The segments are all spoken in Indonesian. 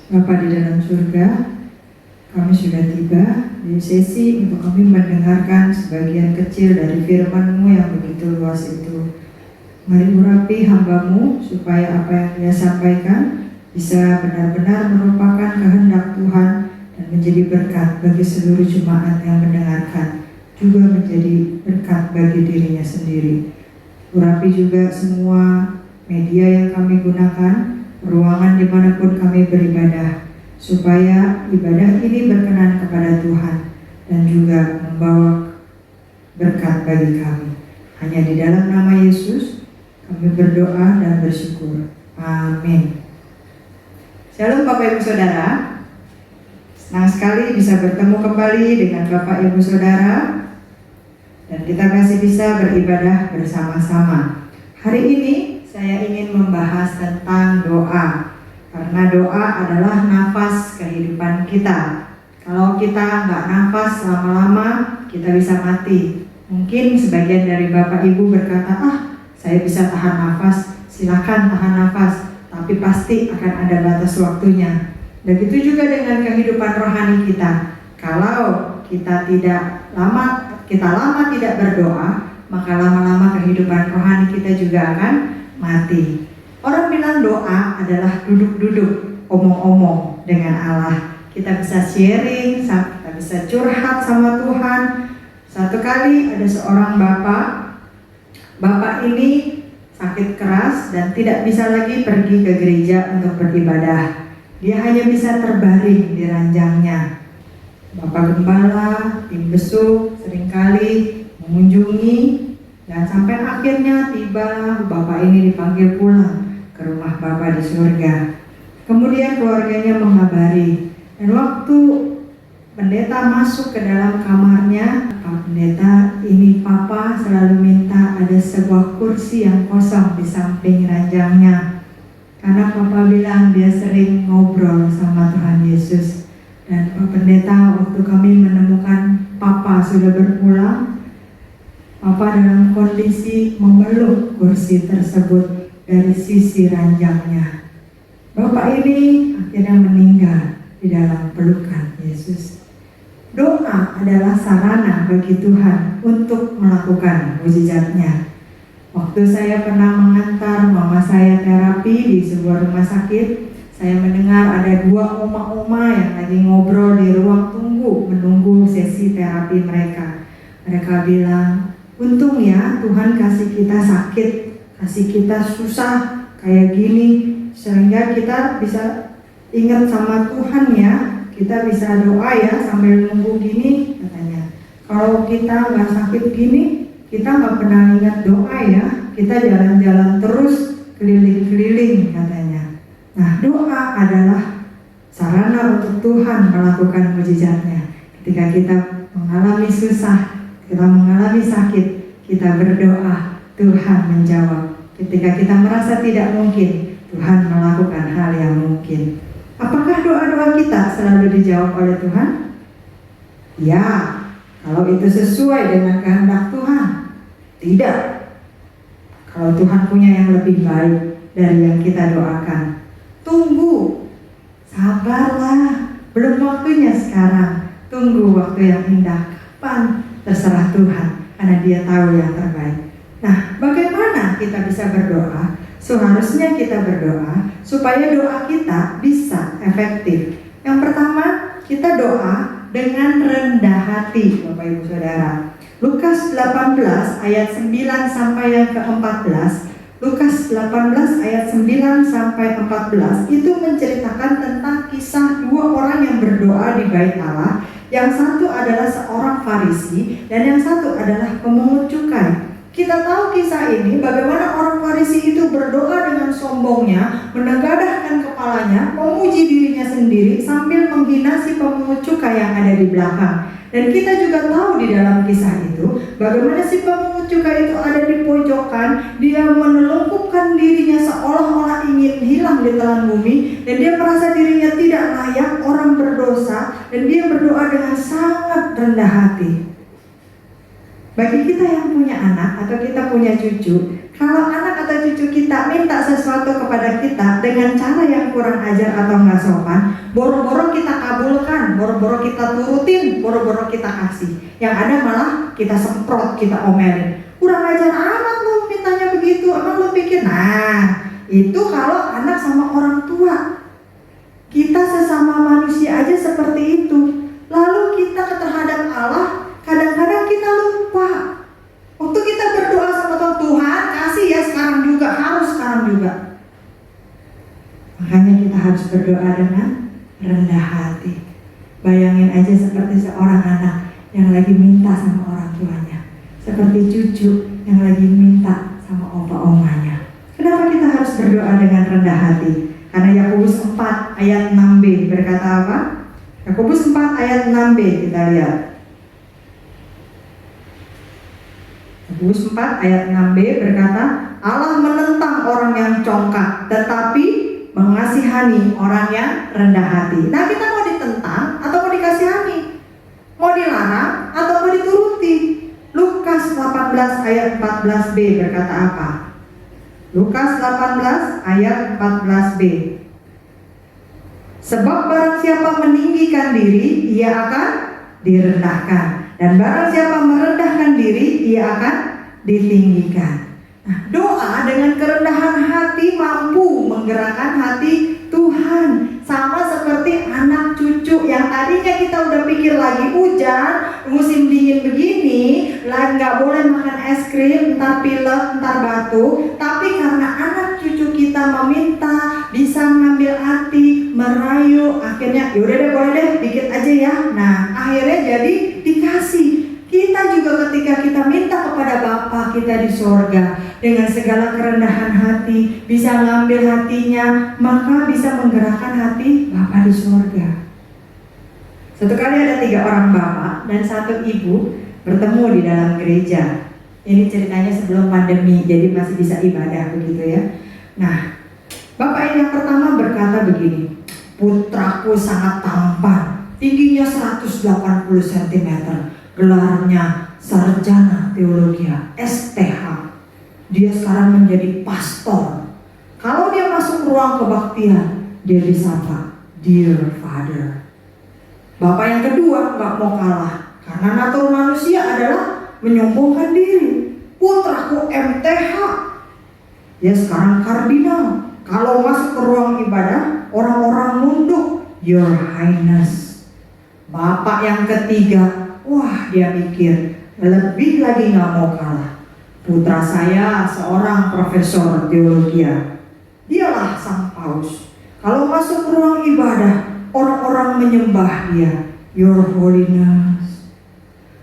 Bapa di dalam surga, kami sudah tiba di sesi untuk kami mendengarkan sebagian kecil dari firman-Mu yang begitu luas itu. Mari urapi hamba-Mu supaya apa yang Dia sampaikan bisa benar-benar merupakan kehendak Tuhan dan menjadi berkat bagi seluruh jemaat yang mendengarkan, juga menjadi berkat bagi dirinya sendiri. Urapi juga semua media yang kami gunakan, ruangan dimanapun kami beribadah, supaya ibadah ini berkenan kepada Tuhan dan juga membawa berkat bagi kami. Hanya di dalam nama Yesus kami berdoa dan bersyukur. Amin. Shalom Bapak Ibu Saudara. Senang sekali bisa bertemu kembali dengan Bapak Ibu Saudara, dan kita masih bisa beribadah bersama-sama. Hari ini saya ingin membahas tentang doa, karena doa adalah nafas kehidupan kita. Kalau kita nggak nafas lama-lama, kita bisa mati. Mungkin sebagian dari Bapak Ibu berkata, saya bisa tahan nafas, silakan tahan nafas, tapi pasti akan ada batas waktunya. Begitu juga dengan kehidupan rohani kita. Kalau kita lama tidak berdoa, maka lama-lama kehidupan rohani kita juga akan mati. Orang bilang doa adalah duduk-duduk, omong-omong dengan Allah. Kita bisa sharing, kita bisa curhat sama Tuhan. Satu kali ada seorang bapak ini sakit keras dan tidak bisa lagi pergi ke gereja untuk beribadah. Dia hanya bisa terbaring di ranjangnya. Bapak gembala, tim besuk seringkali mengunjungi, dan sampai akhirnya tiba Bapak ini dipanggil pulang ke rumah Bapak di surga. Kemudian keluarganya mengabari, dan waktu pendeta masuk ke dalam kamarnya, Pak Pendeta, ini Papa selalu minta ada sebuah kursi yang kosong di samping ranjangnya, karena Papa bilang dia sering ngobrol sama Tuhan Yesus. Dan Pak Pendeta, waktu kami menemukan Papa sudah berpulang, Papa dalam kondisi memeluk kursi tersebut dari sisi ranjangnya. Bapak ini akhirnya meninggal di dalam pelukan Yesus. Doa adalah sarana bagi Tuhan untuk melakukan mujizatnya. Waktu saya pernah mengantar mama saya terapi di sebuah rumah sakit, saya mendengar ada dua oma-oma yang lagi ngobrol di ruang tunggu menunggu sesi terapi mereka. Mereka bilang, untung ya Tuhan kasih kita sakit, kasih kita susah kayak gini, sehingga kita bisa ingat sama Tuhan ya, kita bisa doa ya sambil nunggu gini katanya. Kalau kita nggak sakit gini, kita nggak pernah ingat doa ya, kita jalan-jalan terus keliling-keliling katanya. Nah, doa adalah sarana untuk Tuhan melakukan mujizatnya. Ketika kita mengalami susah, kita mengalami sakit, kita berdoa, Tuhan menjawab. Ketika kita merasa tidak mungkin, Tuhan melakukan hal yang mungkin. Apakah doa-doa kita selalu dijawab oleh Tuhan? Ya, kalau itu sesuai dengan kehendak Tuhan. Tidak. Kalau Tuhan punya yang lebih baik dari yang kita doakan, tunggu, sabarlah, belum waktunya sekarang. Tunggu waktu yang indah, kapan? Terserah Tuhan, karena Dia tahu yang terbaik. Nah, bagaimana kita bisa berdoa? Seharusnya kita berdoa supaya doa kita bisa efektif. Yang pertama, kita doa dengan rendah hati, Bapak Ibu Saudara. Lukas 18 ayat 9 sampai yang ke-14. Lukas 18 ayat 9 sampai 14 itu menceritakan tentang kisah dua orang yang berdoa di bait Allah. Yang satu adalah seorang Farisi dan yang satu adalah pemungut cukai. Kita tahu kisah ini bagaimana orang Farisi itu berdoa dengan sombongnya, menegadahkan kepalanya, memuji dirinya sendiri sambil menghina si pemungut cukai yang ada di belakang. Dan kita juga tahu di dalam kisah itu bagaimana si pemungut cukai itu ada di pojokan, dia menelungkupkan dirinya seolah-olah ingin hilang di telan bumi, dan dia merasa dirinya tidak layak, orang berdosa, dan dia berdoa dengan sangat rendah hati. Bagi kita yang punya anak atau kita punya cucu, kalau anak atau cucu kita minta sesuatu kepada kita dengan cara yang kurang ajar atau nggak sopan, boro-boro kita kabulkan, boro-boro kita turutin, boro-boro kita kasih. Yang ada malah kita semprot, kita omelin. Kurang ajar amat lo mintanya begitu, emang lo pikir? Nah, itu kalau anak sama orang tua. Kita sesama manusia aja seperti itu. Lalu kita terhadap Allah, kadang-kadang kita lupa. Waktu kita berdoa sama Tuhan, kasih ya sekarang juga, harus sekarang juga. Makanya kita harus berdoa dengan rendah hati. Bayangin aja seperti seorang anak yang lagi minta sama orang tuanya, seperti cucu yang lagi minta sama opa-omanya. Kenapa kita harus berdoa dengan rendah hati? Karena Yakobus 4 ayat 6b berkata apa? Yakobus 4 ayat 6b kita lihat. Yakobus 4 ayat 6b berkata, Allah menentang orang yang congkak, tetapi mengasihani orang yang rendah hati. Nah, kita mau ditentang atau mau dikasihani? Mau dilarang atau mau dituruti? Lukas 18 ayat 14b berkata apa? Lukas 18 ayat 14b. Sebab barang siapa meninggikan diri, ia akan direndahkan, dan barang siapa merendahkan diri, ia akan ditinggikan. Nah, doa dengan kerendahan hati mampu menggerakkan hati Tuhan. Sama seperti anak cucu yang tadinya kita udah pikir lagi hujan, musim dingin begini, lagi nggak boleh makan es krim, ntar pilek, ntar batuk. Tapi karena anak cucu kita meminta, bisa ngambil hati, merayu, akhirnya yaudah deh boleh deh, dikit aja ya. Nah, akhirnya jadi dikasih. Kita juga ketika kita minta kepada Bapa kita di sorga dengan segala kerendahan hati, bisa ngambil hatinya, maka bisa menggerakkan hati Bapa di sorga. Satu kali ada 3 orang bapak dan 1 ibu bertemu di dalam gereja. Ini ceritanya sebelum pandemi, jadi masih bisa ibadah begitu ya. Nah, bapak yang pertama berkata begini, putraku sangat tampan, tingginya 180 cm. Gelarnya sarjana teologi, STH. Dia sekarang menjadi pastor. Kalau dia masuk ruang kebaktian, dia disapa, Dear Father. Bapak yang kedua gak mau kalah, karena natur manusia adalah menyombongkan diri. Putraku MTH. Dia sekarang kardinal. Kalau masuk ke ruang ibadah, orang-orang nunduk, Your Highness. Bapak yang ketiga, wah, dia mikir, lebih lagi gak mau kalah. Putra saya seorang profesor teologi. Dialah sang paus. Kalau masuk ruang ibadah, orang-orang menyembah dia, Your Holiness.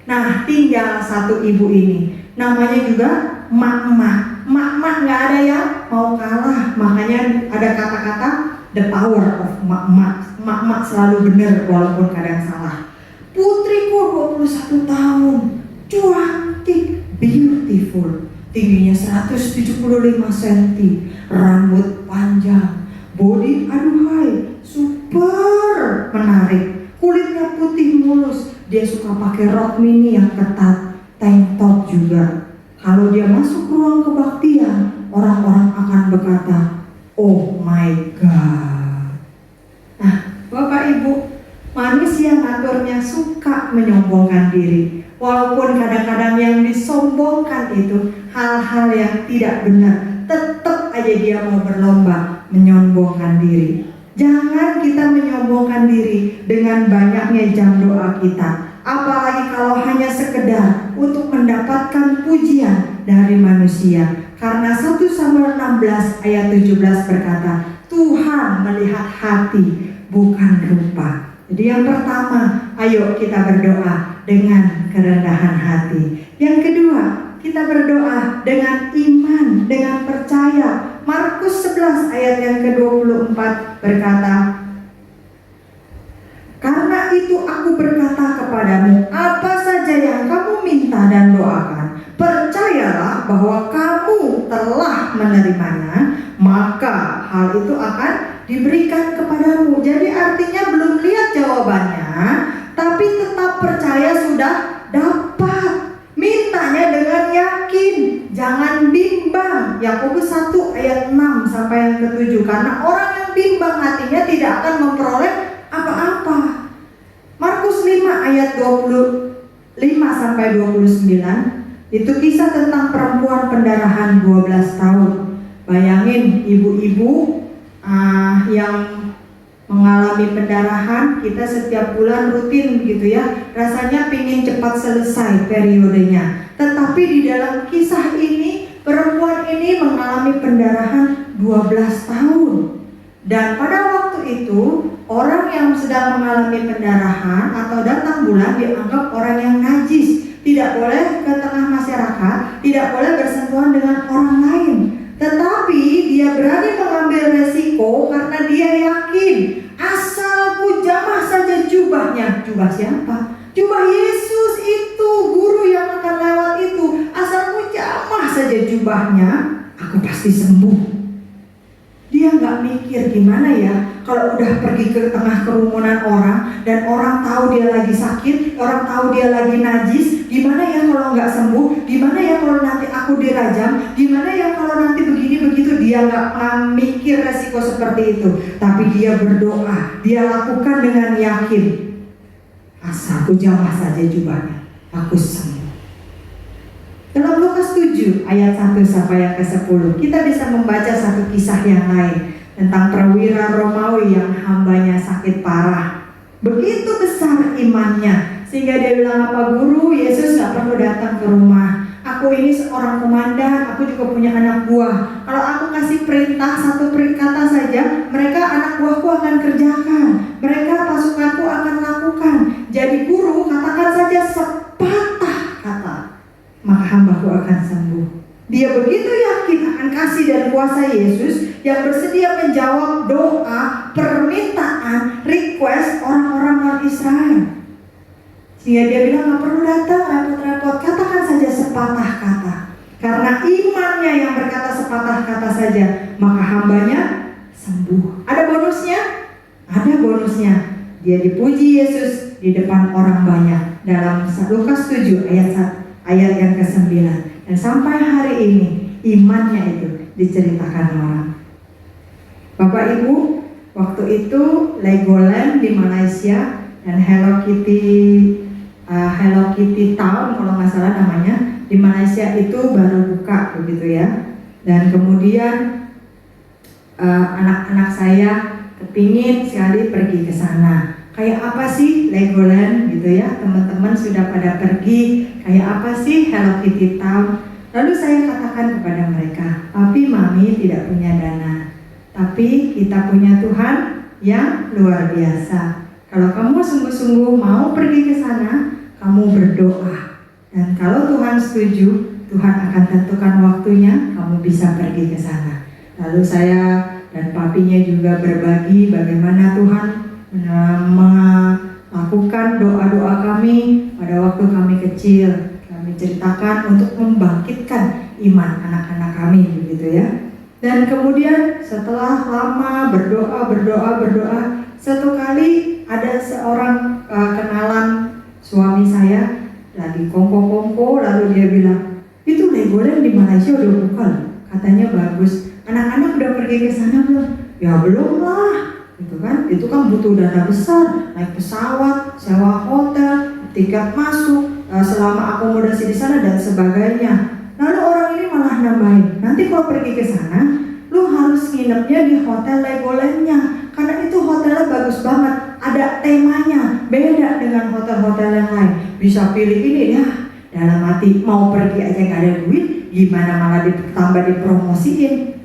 Nah, tinggal 1 ibu ini, namanya juga Mak-mak. Mak-mak gak ada yang mau kalah. Makanya ada kata-kata the power of mak-mak. Mak-mak selalu benar walaupun kadang salah. Putriku 21 tahun, cantik, beautiful, tingginya 175 cm, rambut panjang, body aduhai, super menarik, kulitnya putih mulus. Dia suka pakai rok mini yang ketat, tank top juga. Kalau dia masuk ruang kebaktian, orang-orang akan berkata, oh my God. Nah, Bapak Ibu, manusia naturnya suka menyombongkan diri. Walaupun kadang-kadang yang disombongkan itu hal-hal yang tidak benar, tetap aja dia mau berlomba menyombongkan diri. Jangan kita menyombongkan diri dengan banyaknya jam doa kita, apalagi kalau hanya sekedar untuk mendapatkan pujian dari manusia. Karena 1 Samuel 16 ayat 17 berkata, Tuhan melihat hati, bukan rupa. Jadi yang pertama, ayo kita berdoa dengan kerendahan hati. Yang kedua, kita berdoa dengan iman, dengan percaya. Markus 11 ayat yang ke-24 berkata, karena itu aku berkata kepadamu, apa saja yang kamu minta dan doakan, percayalah bahwa kamu telah menerimanya, maka hal itu akan diberikan kepadamu. Jadi artinya belum lihat jawabannya, tapi tetap percaya sudah dapat. Mintanya Yakobus 1 ayat 6 sampai yang ke-7. Karena orang yang bimbang hatinya tidak akan memperoleh apa-apa. Markus 5 ayat 25 sampai 29 itu kisah tentang perempuan pendarahan 12 tahun. Bayangin ibu-ibu yang mengalami pendarahan, kita setiap bulan rutin begitu ya, rasanya pingin cepat selesai periodenya. Tetapi di dalam kisah ini, perempuan ini mengalami pendarahan 12 tahun. Dan pada waktu itu, orang yang sedang mengalami pendarahan atau datang bulan dianggap orang yang najis, tidak boleh ke tengah masyarakat, tidak boleh bersentuhan dengan orang lain. Tetapi dia berani mengambil resiko karena dia yakin asalku jamah saja jubahnya. Jubah siapa? Jubah Yesus itu, guru yang akan lewat itu. Asalku jamah saja jubahnya, aku pasti sembuh. Dia nggak mikir gimana ya kalau udah pergi ke tengah kerumunan orang dan orang tahu dia lagi sakit, orang tahu dia lagi najis. Gimana ya kalau nggak sembuh? Gimana ya kalau nanti aku dirajam? Gimana ya kalau nanti begini begitu? Dia nggak mikir resiko seperti itu, tapi dia berdoa, dia lakukan dengan yakin. Asalku jamah saja jubahnya, aku sembuh. Dalam Lukas 7 ayat 1 sampai yang ke-10 kita bisa membaca satu kisah yang lain tentang perwira Romawi yang hambanya sakit parah. Begitu besar imannya sehingga dia bilang, apa guru, Yesus gak perlu datang ke rumah. Aku ini seorang komandan, aku juga punya anak buah. Kalau aku kasih perintah satu kata saja, mereka anak buahku akan kerjakan. Mereka pasukanku akan lakukan. Jadi guru, katakan saja sepatah kata, maka hambaku akan sembuh. Dia begitu yakin akan kasih dan kuasa Yesus yang bersedia menjawab doa, permintaan, request orang-orang non-Israel. Sehingga dia bilang gak perlu datang repot-repot, katakan saja sepatah kata. Karena imannya yang berkata sepatah kata saja, maka hambanya sembuh. Ada bonusnya? Ada bonusnya. Dia dipuji Yesus di depan orang banyak. Dalam Lukas 7 ayat yang ke-9. Dan sampai hari ini imannya itu diceritakan orang. Bapak Ibu, waktu itu Legoland di Malaysia dan Hello Kitty Town kalau nggak salah namanya di Malaysia itu baru buka begitu ya. Dan kemudian anak-anak saya kepingin sekali pergi ke sana. Kayak apa sih Legoland gitu ya, teman-teman sudah pada pergi. Kayak apa sih Hello Kitty Town? Lalu saya katakan kepada mereka, papi mami tidak punya dana, tapi kita punya Tuhan yang luar biasa. Kalau kamu sungguh-sungguh mau pergi ke sana, kamu berdoa. Dan kalau Tuhan setuju, Tuhan akan tentukan waktunya, kamu bisa pergi ke sana. Lalu saya dan papinya juga berbagi bagaimana Tuhan melakukan doa-doa kami pada waktu kami kecil. Kami ceritakan untuk membangkitkan iman anak-anak kami begitu ya. Dan kemudian setelah lama berdoa, satu kali ada seorang kenalan suami saya lagi kongko-kongko, lalu dia bilang, itu Legoland di Malaysia udah buka, katanya bagus. Anak-anak udah pergi ke sana belum? Ya belum lah. Gitu kan, itu kan butuh dana besar, naik pesawat, sewa hotel, tiket masuk, selama akomodasi di sana dan sebagainya. Lalu orang ini malah nambahin, nanti kalau pergi ke sana, lu harus nginepnya di hotel Legolandnya, karena itu hotelnya bagus banget, ada temanya, beda dengan hotel-hotel yang lain. Bisa pilih ini ya, dalam hati mau pergi aja gak ada duit, gimana malah ditambah dipromosiin.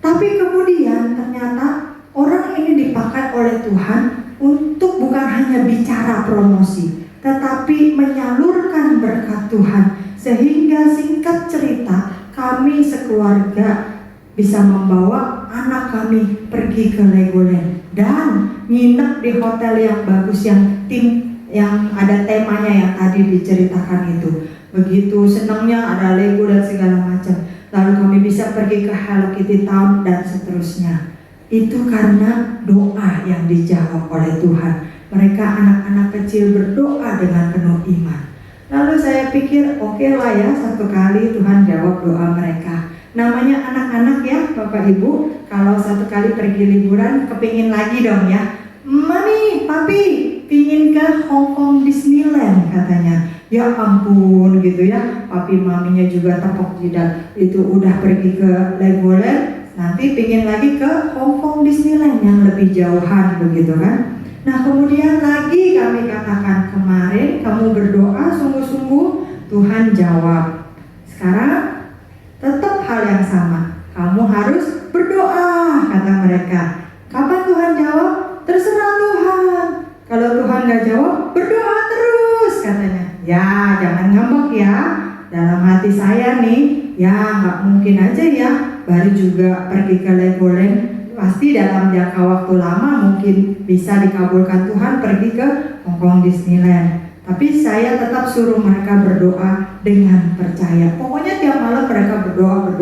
Tapi kemudian ternyata orang ini dipakai oleh Tuhan untuk bukan hanya bicara promosi, tetapi menyalurkan berkat Tuhan. Sehingga singkat cerita, kami sekeluarga bisa membawa anak kami pergi ke Legoland dan nginep di hotel yang bagus yang ada temanya yang tadi diceritakan itu. Begitu senangnya ada Lego dan segala macam. Lalu kami bisa pergi ke Hello Kitty Town dan seterusnya. Itu karena doa yang dijawab oleh Tuhan. Mereka anak-anak kecil berdoa dengan penuh iman. Lalu saya pikir oke lah ya, satu kali Tuhan jawab doa mereka. Namanya anak-anak ya Bapak Ibu, kalau satu kali pergi liburan kepingin lagi dong ya. Mami, papi, pingin ke Hong Kong Disneyland katanya. Ya ampun gitu ya, papi maminya juga tepok jidat. Itu udah pergi ke Legoland, nanti pingin lagi ke Hong Kong Disneyland yang lebih jauhan begitu kan. Nah kemudian lagi kami katakan, kemarin kamu berdoa sungguh-sungguh, Tuhan jawab. Sekarang tetap hal yang sama, kamu harus berdoa, kata mereka. Kapan Tuhan jawab? Terserah Tuhan. Kalau Tuhan gak jawab, berdoa terus katanya. Ya jangan ngambek ya. Dalam hati saya nih, ya gak mungkin aja ya baru juga pergi ke Legoland. Pasti dalam jangka waktu lama mungkin bisa dikabulkan Tuhan pergi ke Hong Kong Disneyland. Tapi saya tetap suruh mereka berdoa dengan percaya. Pokoknya tiap malam mereka berdoa.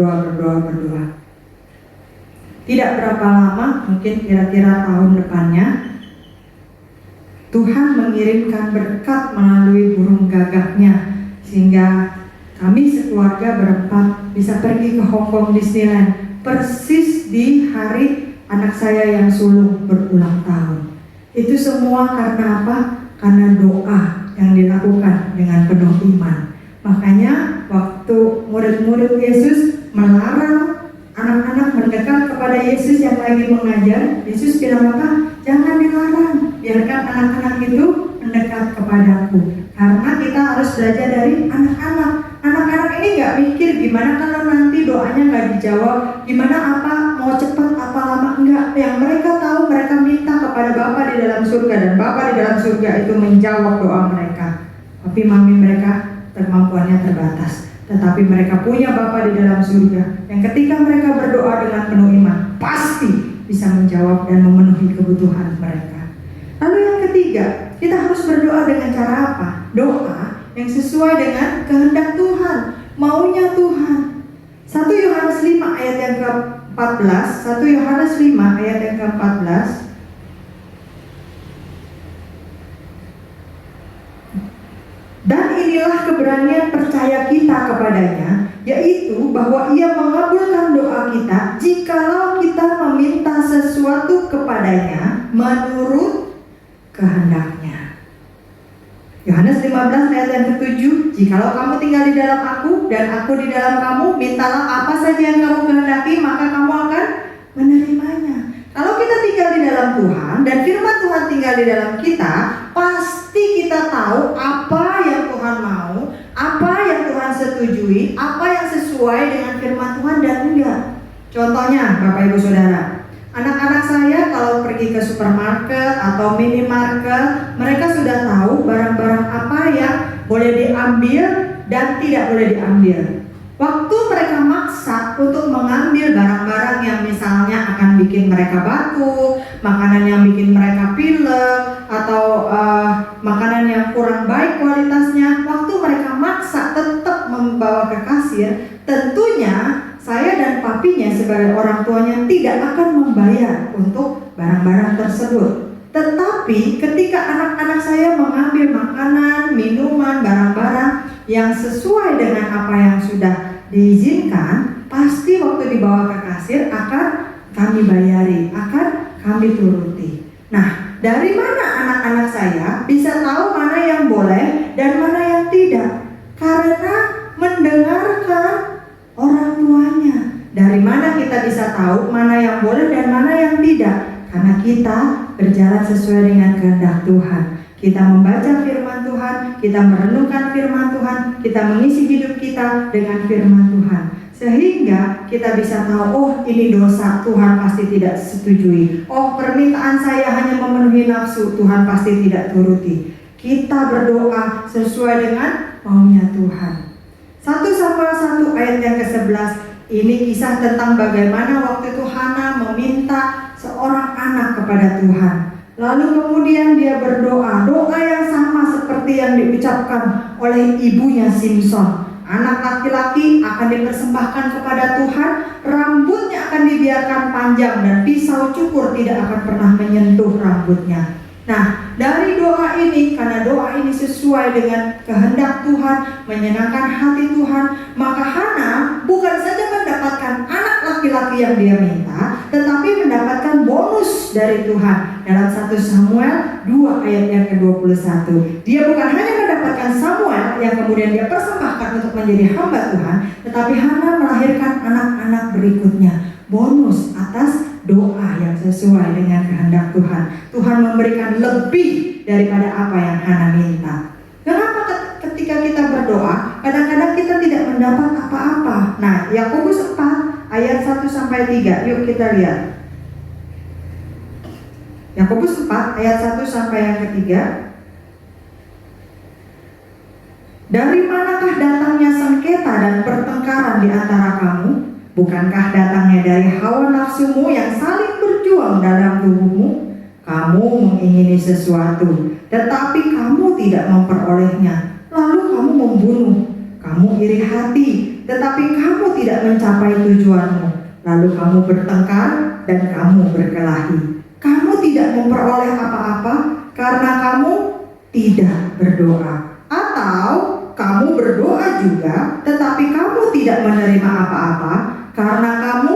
Tidak berapa lama, mungkin kira-kira tahun depannya, Tuhan mengirimkan berkat melalui burung gagaknya, sehingga kami sekeluarga berempat bisa pergi ke Hong Kong Disneyland persis di hari anak saya yang sulung berulang tahun. Itu semua karena apa? Karena doa yang dilakukan dengan penuh iman. Makanya waktu murid-murid Yesus melarang anak-anak mendekat kepada Yesus yang lagi mengajar, Yesus bilang apa? Jangan dilarang, biarkan anak-anak itu mendekat kepadaku. Karena kita harus belajar dari anak-anak. Anak-anak ini gak mikir gimana kalau nanti doanya gak dijawab, gimana apa, mau cepat apa lama, enggak. Yang mereka tahu, mereka minta kepada Bapa di dalam surga, dan Bapa di dalam surga itu menjawab doa mereka. Tapi mami mereka kemampuannya terbatas, tetapi mereka punya Bapa di dalam surga yang ketika mereka berdoa dengan penuh iman pasti bisa menjawab dan memenuhi kebutuhan mereka. Lalu yang ketiga, kita harus berdoa dengan cara apa? Doa yang sesuai dengan kehendak Tuhan, maunya Tuhan. 1 Yohanes 5 ayat yang ke-14, 1 Yohanes 5 ayat yang ke-14. Dan inilah keberanian percaya kita kepadanya, yaitu bahwa Ia mengabulkan doa kita jikalau kita meminta sesuatu kepadanya menurut kehendaknya. Yohanes 15 ayat yang ke-7, jikalau kamu tinggal di dalam aku dan aku di dalam kamu, mintalah apa saja yang kamu kehendaki, maka kamu akan menerimanya. Kalau kita tinggal di dalam Tuhan dan firman Tuhan tinggal di dalam kita, pasti kita tahu apa yang Tuhan mau, apa yang Tuhan setujui, apa yang sesuai dengan firman Tuhan dan enggak. Contohnya Bapak Ibu Saudara, anak-anak saya kalau pergi ke supermarket atau minimarket, mereka sudah tahu barang-barang apa yang boleh diambil dan tidak boleh diambil. Waktu mereka maksa untuk mengambil barang-barang yang misalnya akan bikin mereka batuk, makanan yang bikin mereka pilek, atau makanan yang kurang baik kualitasnya, waktu mereka maksa tetap membawa ke kasir, tentunya saya dan papinya sebagai orang tuanya tidak akan membayar untuk barang-barang tersebut. Tetapi ketika anak-anak saya mengambil makanan, minuman, barang-barang yang sesuai dengan apa yang sudah diizinkan, pasti waktu dibawa ke kasir akan kami bayari, akan kami turuti. Nah, dari mana anak-anak saya bisa tahu mana yang boleh dan mana yang tidak? Karena mendengarkan orang tuanya. Dari mana kita bisa tahu mana yang boleh dan mana yang tidak? Karena kita berjalan sesuai dengan kehendak Tuhan. Kita membaca firman Tuhan, kita merenungkan firman Tuhan, kita mengisi hidup kita dengan firman Tuhan. Sehingga kita bisa tahu, oh ini dosa, Tuhan pasti tidak setujui. Oh permintaan saya hanya memenuhi nafsu, Tuhan pasti tidak turuti. Kita berdoa sesuai dengan maunya Tuhan. 1 Samuel 1 ayat yang ke-11, ini kisah tentang bagaimana waktu itu Hana meminta seorang anak kepada Tuhan. Lalu kemudian dia berdoa, doa yang sama seperti yang diucapkan oleh ibunya Simson. Anak laki-laki akan dipersembahkan kepada Tuhan, rambutnya akan dibiarkan panjang dan pisau cukur tidak akan pernah menyentuh rambutnya. Nah, dari doa ini, karena doa ini sesuai dengan kehendak Tuhan, menyenangkan hati Tuhan, maka Hana bukan saja mendapatkan anak laki-laki yang dia minta, tetapi mendapatkan bonus dari Tuhan. Dalam 1 Samuel 2 ayat yang ke-21, dia bukan hanya mendapatkan Samuel yang kemudian dia persembahkan untuk menjadi hamba Tuhan, tetapi Hana melahirkan anak-anak berikutnya. Bonus atas doa yang sesuai dengan kehendak Tuhan. Tuhan memberikan lebih daripada apa yang Hana minta. Kenapa ketika kita berdoa, kadang-kadang kita tidak mendapat apa-apa? Nah, Yakobus 4 ayat 1-3, yuk kita lihat. Yakobus 4 ayat 1 sampai yang ketiga. Dari manakah datangnya sengketa dan pertengkaran di antara kamu? Bukankah datangnya dari hawa nafsumu yang saling berjuang dalam tubuhmu? Kamu mengingini sesuatu, tetapi kamu tidak memperolehnya. Lalu kamu membunuh. Kamu iri hati, tetapi kamu tidak mencapai tujuanmu. Lalu kamu bertengkar dan kamu berkelahi. Kamu tidak memperoleh apa-apa karena kamu tidak berdoa. Atau kamu berdoa juga, tetapi kamu tidak menerima apa-apa karena kamu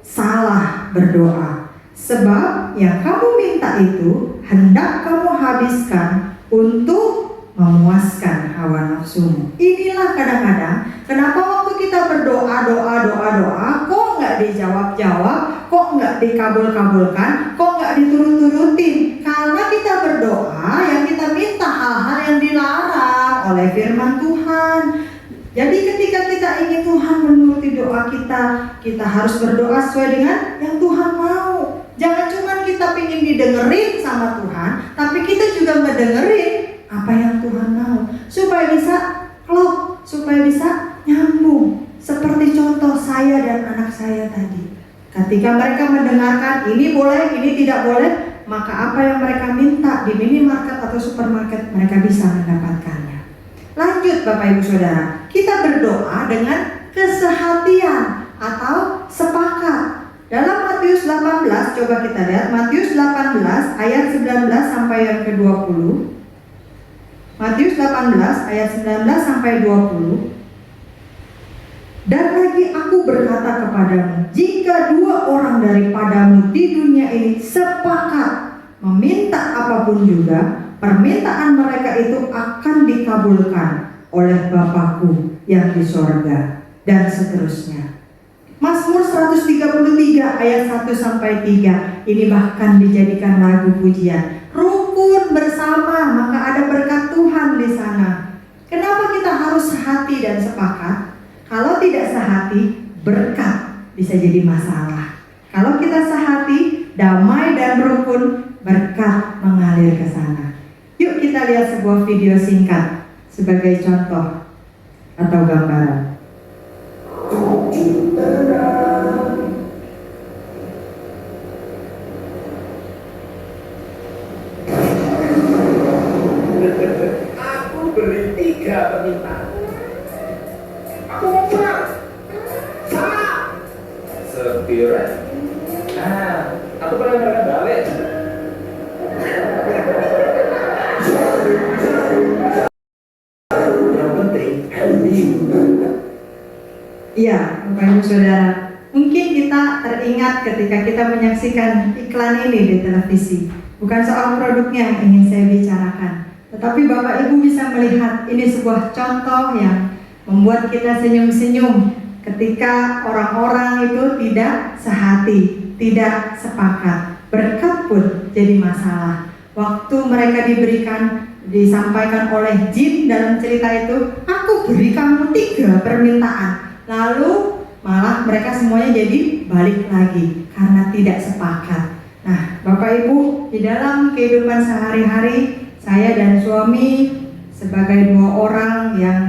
salah berdoa. Sebab yang kamu minta itu hendak kamu habiskan untuk memuaskan hawa nafsumu. Inilah kadang-kadang kenapa waktu kita berdoa, kok nggak dijawab-jawab, kok nggak dikabul-kabulkan, kok nggak diturut-turutin. Karena kita berdoa yang kita minta hal-hal yang dilarang oleh firman Tuhan. Jadi ketika kita ingin Tuhan menuruti doa kita, kita harus berdoa sesuai dengan yang Tuhan mau. Jangan cuma kita ingin didengerin sama Tuhan, tapi kita juga mendengerin apa yang Tuhan mau, supaya bisa klop, supaya bisa nyambung. Seperti contoh saya dan anak saya tadi. Ketika mereka mendengarkan ini boleh, ini tidak boleh, maka apa yang mereka minta di minimarket atau supermarket mereka bisa mendapatkannya. Lanjut Bapak Ibu Saudara, kita berdoa dengan kesehatian atau sepakat. Dalam Matius 18, coba kita lihat Matius 18 ayat 19 sampai yang ke-20. Matius 18 ayat 19 sampai 20. Dan lagi aku berkata kepadamu, jika 2 orang daripadamu di dunia ini sepakat meminta apapun juga, permintaan mereka itu akan dikabulkan oleh Bapakku yang di sorga, dan seterusnya. Mazmur 133 ayat 1-3 ini bahkan dijadikan lagu pujian. Rukun bersama, maka ada berkat Tuhan di sana. Kenapa kita harus sehati dan sepakat? Kalau tidak sehati, berkat bisa jadi masalah. Kalau kita sehati, damai dan rukun, berkat mengalir ke sana. Yuk kita lihat sebuah video singkat sebagai contoh atau gambaran. Aku beri 3 permintaan. Aku mau pulang. Sama. Sepirat. Aku pernah mereka balik. Yang penting healthy. Iya, Bapak Ibu Saudara, mungkin kita teringat ketika kita menyaksikan iklan ini di televisi. Bukan soal produknya yang ingin saya bicarakan, tetapi Bapak Ibu bisa melihat ini sebuah contoh yang membuat kita senyum-senyum ketika orang-orang itu tidak sehati, tidak sepakat. Berkat pun jadi masalah. Waktu mereka disampaikan oleh jin dalam cerita itu, aku beri kamu 3 permintaan. Lalu malah mereka semuanya jadi balik lagi karena tidak sepakat. Nah, Bapak Ibu, di dalam kehidupan sehari-hari, saya dan suami sebagai 2 orang yang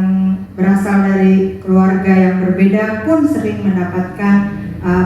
berasal dari keluarga yang berbeda pun sering mendapatkan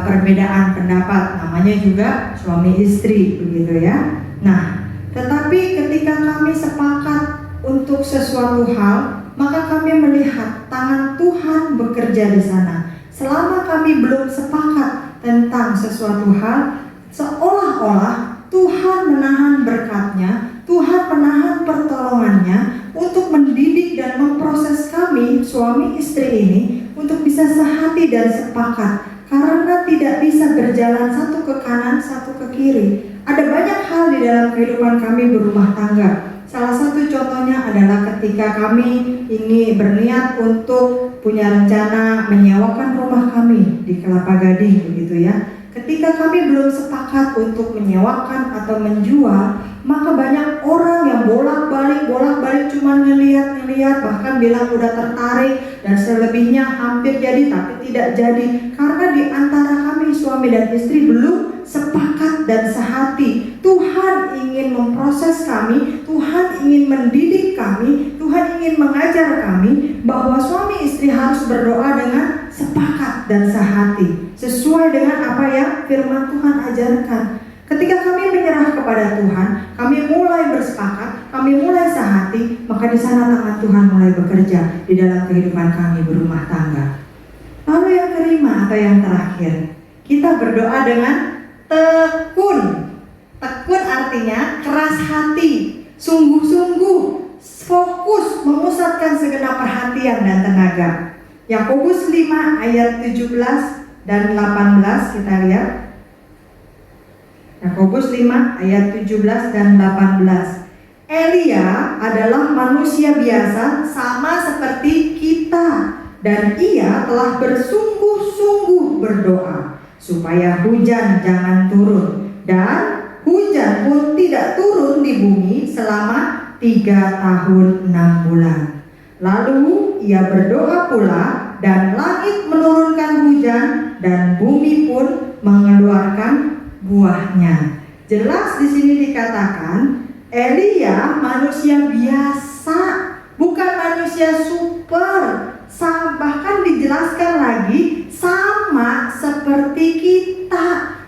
perbedaan pendapat. Namanya juga suami istri, begitu ya. Nah, tetapi ketika kami sepakat untuk sesuatu hal, maka kami melihat tangan Tuhan bekerja di sana. Selama kami belum sepakat tentang sesuatu hal, seolah-olah Tuhan menahan berkatnya, Tuhan menahan pertolongannya untuk mendidik dan memproses kami, suami istri ini, untuk bisa sehati dan sepakat. Karena tidak bisa berjalan satu ke kanan, satu ke kiri. Ada banyak hal di dalam kehidupan kami berumah tangga. Salah satu contohnya adalah ketika kami ingin berniat untuk punya rencana menyewakan rumah kami di Kelapa Gading, begitu ya. Ketika kami belum sepakat untuk menyewakan atau menjual, maka banyak orang yang bolak-balik cuma ngeliat, bahkan bilang udah tertarik, dan selebihnya hampir jadi tapi tidak jadi. Karena di antara kami suami dan istri belum sepakat dan sehati. Tuhan ingin memproses kami, Tuhan ingin mendidik kami, Tuhan ingin mengajar kami bahwa suami istri harus berdoa dengan sepakat dan sehati, sesuai dengan apa yang firman Tuhan ajarkan. Ketika kami menyerah kepada Tuhan, kami mulai bersepakat, kami mulai sehati, maka di sana tangan Tuhan mulai bekerja di dalam kehidupan kami berumah tangga. Lalu yang kelima atau yang terakhir, kita berdoa dengan tekun. Tekun artinya keras hati, sungguh-sungguh, fokus, memusatkan segenap perhatian dan tenaga. Yakobus 5 ayat 17 dan 18 kita lihat. Yakobus 5 ayat 17 dan 18. Elia adalah manusia biasa sama seperti kita, dan ia telah bersungguh-sungguh berdoa supaya hujan jangan turun, dan hujan pun tidak turun di bumi selama 3 tahun 6 bulan. Lalu ia berdoa pula, dan langit menurunkan hujan, dan bumi pun mengeluarkan buahnya. Jelas di sini dikatakan Elia manusia biasa, bukan manusia super. Bahkan dijelaskan lagi sama seperti kita,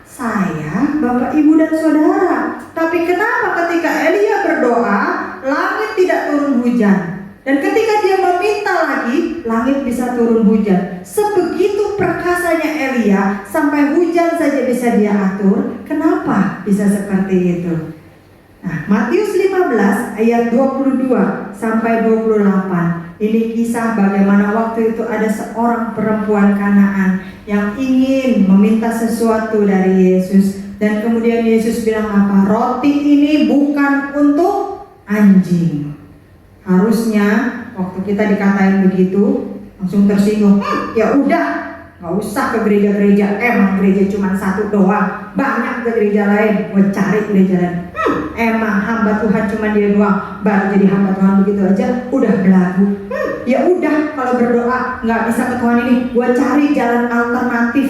saya, Bapak, Ibu, dan Saudara. Tapi kenapa ketika Elia berdoa, langit tidak turun hujan? Dan ketika dia meminta lagi, langit bisa turun hujan. Sebegitu perkasanya Elia, sampai hujan saja bisa dia atur. Kenapa bisa seperti itu? Nah, Matius 15 ayat 22 sampai 28. Ini kisah bagaimana waktu itu ada seorang perempuan Kanaan yang ingin meminta sesuatu dari Yesus. Dan kemudian Yesus bilang apa? Roti ini bukan untuk anjing. Harusnya waktu kita dikatain begitu langsung tersinggung. Ya udah, nggak usah ke gereja-gereja. Emang gereja cuma satu doang, banyak ke gereja lain. Gue cari gereja lain. Emang hamba Tuhan cuma dia doang, baru jadi hamba Tuhan begitu aja udah belagu. Ya udah, kalau berdoa nggak bisa ke Tuhan ini, gue cari jalan alternatif.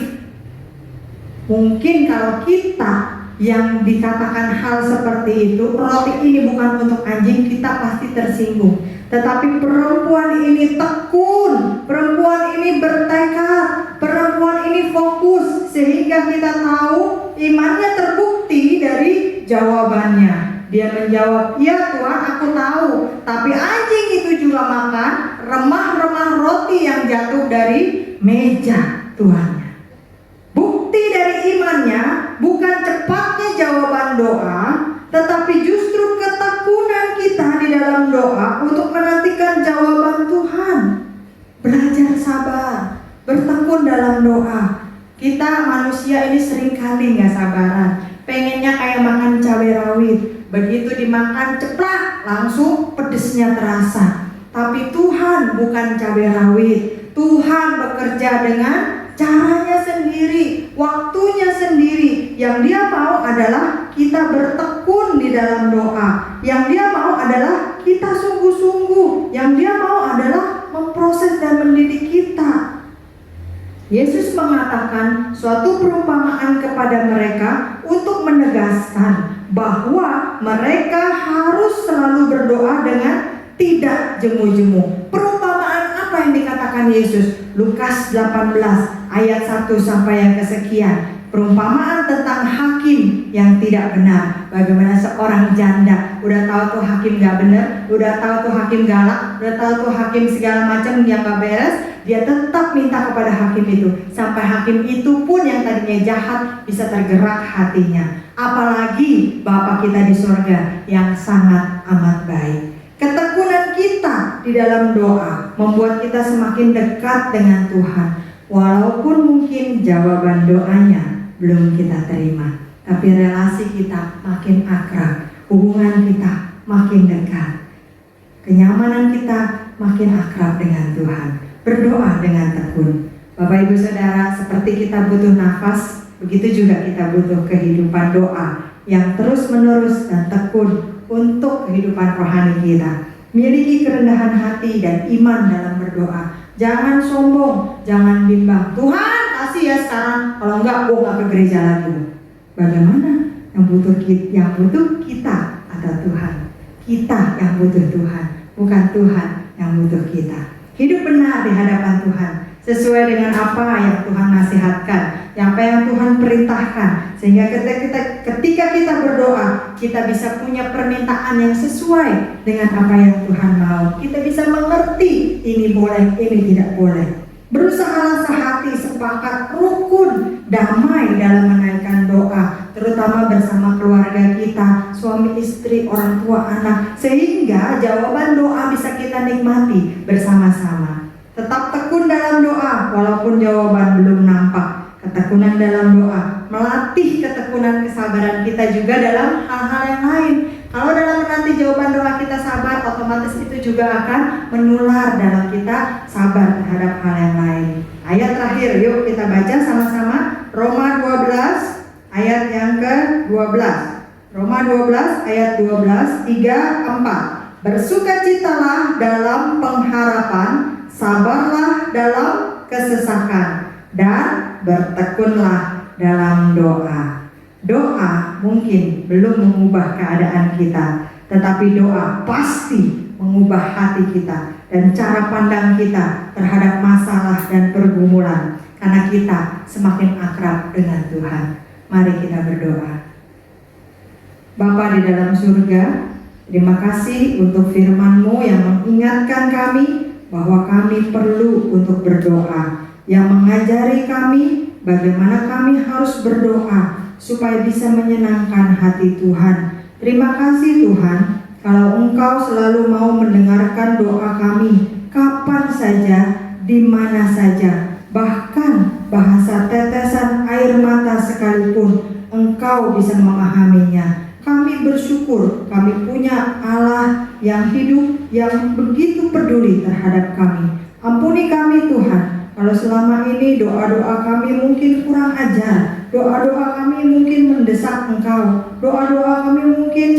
Mungkin kalau kita yang dikatakan hal seperti itu, roti ini bukan untuk anjing, kita pasti tersinggung. Tetapi perempuan ini tekun, perempuan ini bertekad, perempuan ini fokus, sehingga kita tahu imannya terbukti dari jawabannya. Dia menjawab, ya Tuhan, aku tahu, tapi anjing itu juga makan remah-remah roti yang jatuh dari meja tuannya. Bukti dari imannya bukan cepatnya jawaban doa, tetapi justru ketekunan kita di dalam doa untuk menantikan jawaban Tuhan. Belajar sabar, bertekun dalam doa. Kita manusia ini seringkali gak sabaran, pengennya kayak makan cabai rawit. Begitu dimakan ceplak, langsung pedesnya terasa. Tapi Tuhan bukan cabai rawit. Tuhan bekerja dengan caranya sendiri, waktunya sendiri. Yang Dia mau adalah kita bertekun di dalam doa. Yang Dia mau adalah kita sungguh-sungguh. Yang Dia mau adalah memproses dan mendidik kita. Yesus mengatakan suatu perumpamaan kepada mereka untuk menegaskan bahwa mereka harus selalu berdoa dengan tidak jemu-jemu. Perumpamaan apa yang dikatakan Yesus? Lukas 18 ayat 1 sampai yang kesekian. Perumpamaan tentang hakim yang tidak benar. Bagaimana seorang janda udah tahu tuh hakim gak benar, udah tahu tuh hakim galak, udah tahu tuh hakim segala macam yang gak beres, dia tetap minta kepada hakim itu. Sampai hakim itu pun yang tadinya jahat bisa tergerak hatinya. Apalagi Bapa kita di surga yang sangat amat baik. Ketekunan kita di dalam doa membuat kita semakin dekat dengan Tuhan. Walaupun mungkin jawaban doanya belum kita terima, tapi relasi kita makin akrab, hubungan kita makin dekat, kenyamanan kita makin akrab dengan Tuhan. Berdoa dengan tekun. Bapak Ibu Saudara, seperti kita butuh nafas, begitu juga kita butuh kehidupan doa yang terus menerus dan tekun untuk kehidupan rohani kita. Miliki kerendahan hati dan iman dalam berdoa. Jangan sombong, jangan bimbang. Tuhan kasih ya sekarang, kalau enggak gue gak ke gereja lagi. Bagaimana? Yang butuh kita atau Tuhan? Kita yang butuh Tuhan, bukan Tuhan yang butuh kita. Hidup benar di hadapan Tuhan, sesuai dengan apa yang Tuhan nasihatkan, apa yang Tuhan perintahkan, sehingga ketika kita berdoa, kita bisa punya permintaan yang sesuai dengan apa yang Tuhan mau. Kita bisa mengerti ini boleh, ini tidak boleh. Berusahalah sehati, sepakat, rukun, damai dalam menaikkan doa, terutama bersama keluarga kita, suami istri, orang tua, anak, sehingga jawaban doa bisa kita nikmati bersama-sama. Tetap tekun dalam doa walaupun jawaban belum nampak. Ketekunan dalam doa melatih ketekunan kesabaran kita juga dalam hal-hal yang lain. Kalau dalam menanti jawaban doa kita sabar, otomatis itu juga akan menular dalam kita sabar terhadap hal yang lain. Ayat terakhir, yuk kita baca sama-sama. Roma 12 ayat yang ke-12. Roma 12 ayat 12, 3, 4. Bersukacitalah dalam pengharapan, sabarlah dalam kesesakan, dan bertekunlah dalam doa. Doa mungkin belum mengubah keadaan kita, tetapi doa pasti mengubah hati kita dan cara pandang kita terhadap masalah dan pergumulan, karena kita semakin akrab dengan Tuhan. Mari kita berdoa. Bapa di dalam surga, terima kasih untuk firman-Mu yang mengingatkan kami bahwa kami perlu untuk berdoa, yang mengajari kami bagaimana kami harus berdoa supaya bisa menyenangkan hati Tuhan. Terima kasih Tuhan, kalau Engkau selalu mau mendengarkan doa kami, kapan saja, di mana saja, bahkan bahasa tetesan air mata sekalipun, Engkau bisa memahaminya. Kami bersyukur kami punya Allah yang hidup, yang begitu peduli terhadap kami. Ampuni kami Tuhan, kalau selama ini doa-doa kami mungkin kurang ajar, doa-doa kami mungkin mendesak Engkau, doa-doa kami mungkin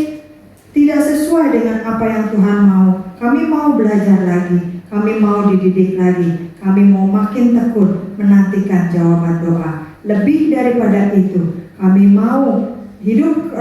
tidak sesuai dengan apa yang Tuhan mau. Kami mau belajar lagi, kami mau dididik lagi, kami mau makin tekun menantikan jawaban doa. Lebih daripada itu, kami mau hidup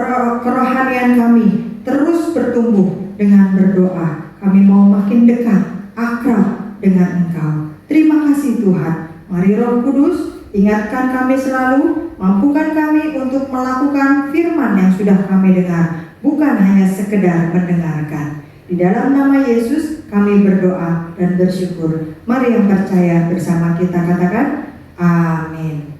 kerohanian kami terus bertumbuh dengan berdoa. Kami mau makin dekat, akrab dengan Engkau. Terima kasih Tuhan. Mari Roh Kudus ingatkan kami selalu, mampukan kami untuk melakukan firman yang sudah kami dengar, bukan hanya sekedar mendengarkan. Di dalam nama Yesus kami berdoa dan bersyukur. Mari yang percaya bersama kita katakan amin.